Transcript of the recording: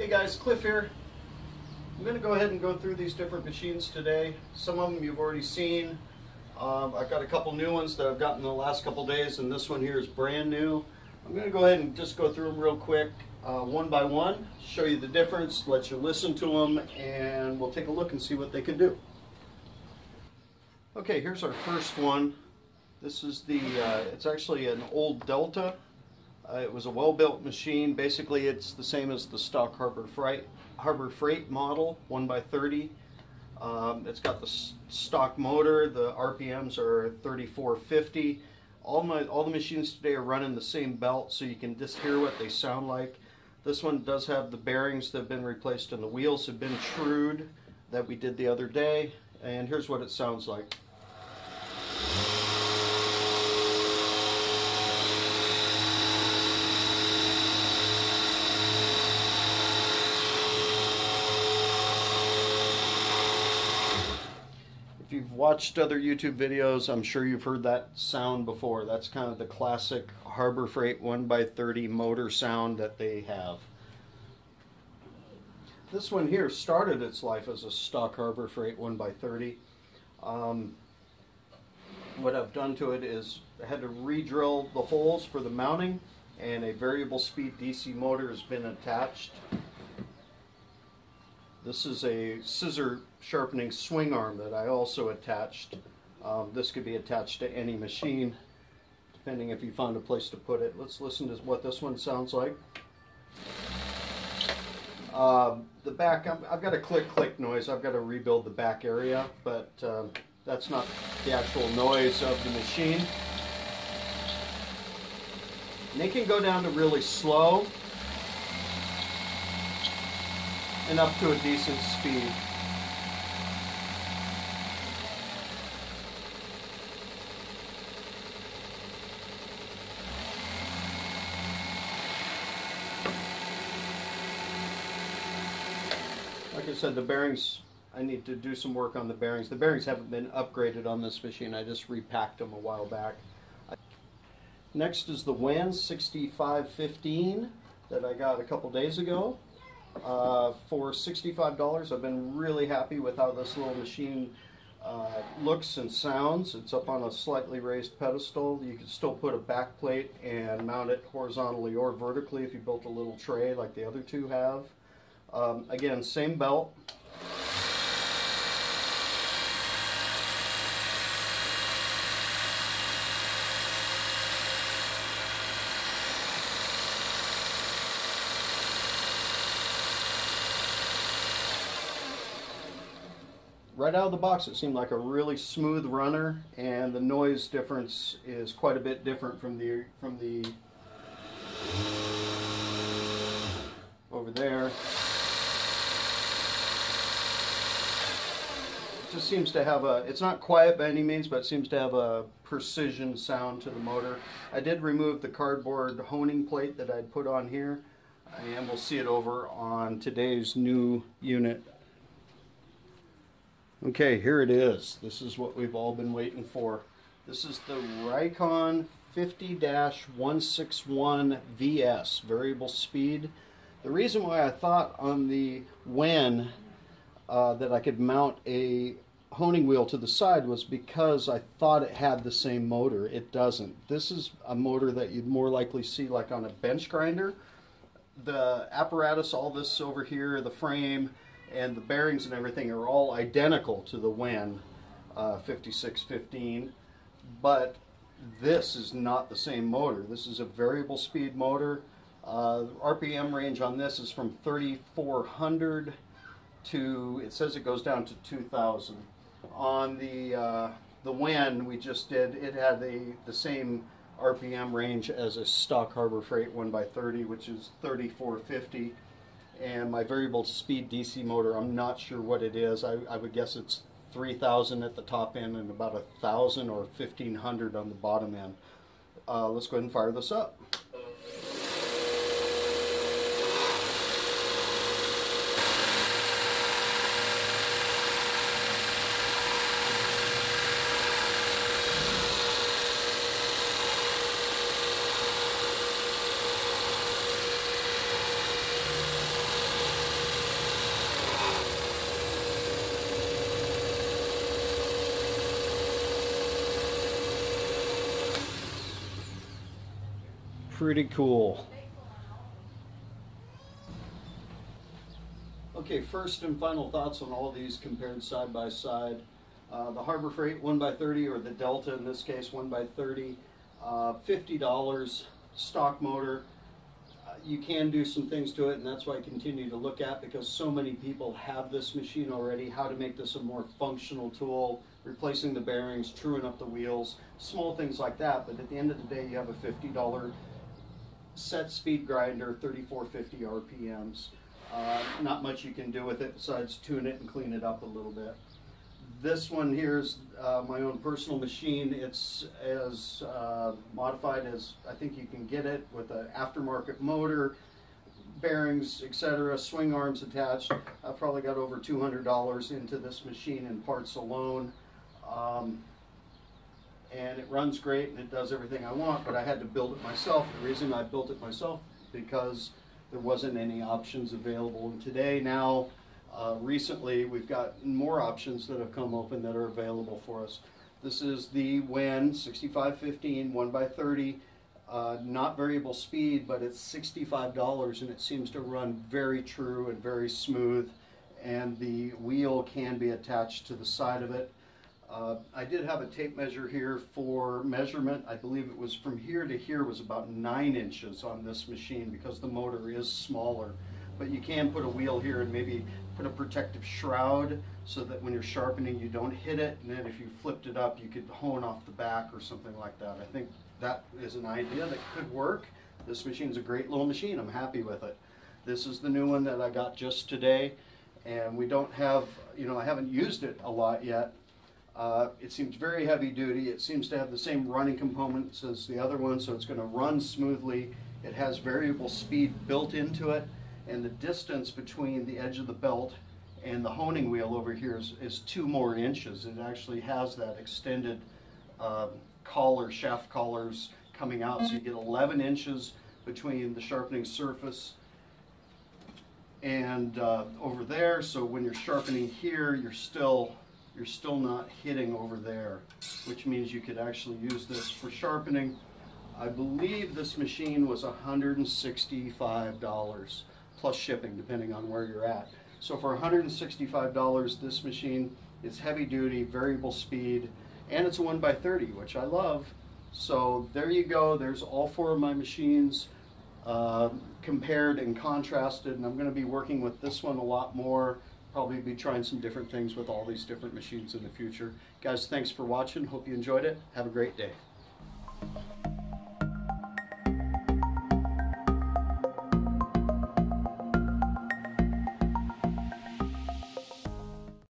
Hey guys, Cliff here. I'm going to go ahead and go through these different machines today. Some of them you've already seen. I've got a couple new ones that I've gotten in the last couple days, and this one here is brand new. I'm going to go ahead and just go through them real quick, one by one, show you the difference, let you listen to them, and we'll take a look and see what they can do. Okay, here's our first one. This is the, it's actually an old Delta. It was a well-built machine. Basically, it's the same as the stock Harbor Freight model, 1x30. It's got the stock motor. The RPMs are 3450. All the machines today are running the same belt, so you can just hear what they sound like. This one does have the bearings that have been replaced, and the wheels have been trued that we did the other day. And here's what it sounds like. If you've watched other YouTube videos, I'm sure you've heard that sound before. That's kind of the classic Harbor Freight 1x30 motor sound that they have. This one here started its life as a stock Harbor Freight 1x30. What I've done to it is I had to re-drill the holes for the mounting, and a variable speed DC motor has been attached. This is a scissor sharpening swing arm that I also attached. This could be attached to any machine, depending if you find a place to put it. Let's listen to what this one sounds like. The back, I've got a click noise. I've got to rebuild the back area, but that's not the actual noise of the machine. And they can go down to really slow and up to a decent speed. Like I said, the bearings, I need to do some work on the bearings. The bearings haven't been upgraded on this machine. I just repacked them a while back. Next is the WEN 6515 that I got a couple days ago. For $65. I've been really happy with how this little machine looks and sounds. It's up on a slightly raised pedestal. You can still put a back plate and mount it horizontally or vertically if you built a little tray like the other two have. Again, same belt. Right out of the box, it seemed like a really smooth runner, and the noise difference is quite a bit different from the over there. It just seems to have a, it's not quiet by any means, but it seems to have a precision sound to the motor. I did remove the cardboard honing plate that I'd put on here, and we'll see it over on today's new unit. Okay, here it is. This is what we've all been waiting for. This is the Nikon 50-161 VS, variable speed. The reason why I thought on the WEN that I could mount a honing wheel to the side was because I thought it had the same motor. It doesn't. This is a motor that you'd more likely see like on a bench grinder. The apparatus, all this over here, the frame, and the bearings and everything are all identical to the WEN 5615, but this is not the same motor. This is a variable speed motor. RPM range on this is from 3400 to, it says it goes down to 2000. On the WEN we just did, it had the same RPM range as a stock Harbor Freight 1x30, which is 3450. And my variable speed DC motor, I'm not sure what it is. I would guess it's 3,000 at the top end and about 1,000 or 1,500 on the bottom end. Let's go ahead and fire this up. pretty cool. Okay, first and final thoughts on all these compared side by side. The Harbor Freight 1x30, or the Delta in this case 1x30, $50 stock motor. You can do some things to it, and that's why I continue to look at, because so many people have this machine already, how to make this a more functional tool, replacing the bearings, truing up the wheels, small things like that. But at the end of the day, you have a $50 set speed grinder, 3450 RPMs. Not much you can do with it besides tune it and clean it up a little bit. This one here is my own personal machine. It's as modified as I think you can get it, with an aftermarket motor, bearings, etc., swing arms attached. I've probably got over $200 into this machine in parts alone. And it runs great and it does everything I want, but I had to build it myself. The reason I built it myself, because there wasn't any options available. And today, now, recently, we've got more options that have come open that are available for us. This is the WEN 6515 1x30, not variable speed, but it's $65, and it seems to run very true and very smooth, and the wheel can be attached to the side of it. I did have a tape measure here for measurement. I believe it was from here to here was about 9 inches on this machine, because the motor is smaller. But you can put a wheel here and maybe put a protective shroud so that when you're sharpening you don't hit it, and then if you flipped it up you could hone off the back or something like that. I think that is an idea that could work. This machine's a great little machine. I'm happy with it. This is the new one that I got just today, and we don't have, I haven't used it a lot yet. It seems very heavy duty. It seems to have the same running components as the other one, so it's going to run smoothly. It has variable speed built into it, and the distance between the edge of the belt and the honing wheel over here is 2 more inches. It actually has that extended shaft collars coming out, so you get 11 inches between the sharpening surface and over there. So when you're sharpening here, you're still not hitting over there, which means you could actually use this for sharpening. I believe this machine was $165 plus shipping, depending on where you're at. So for $165, this machine is heavy duty, variable speed, and it's a 1x30, which I love. So there you go. There's all 4 of my machines compared and contrasted, and I'm going to be working with this one a lot more. Probably be trying some different things with all these different machines in the future. Guys, thanks for watching. Hope you enjoyed it. Have a great day.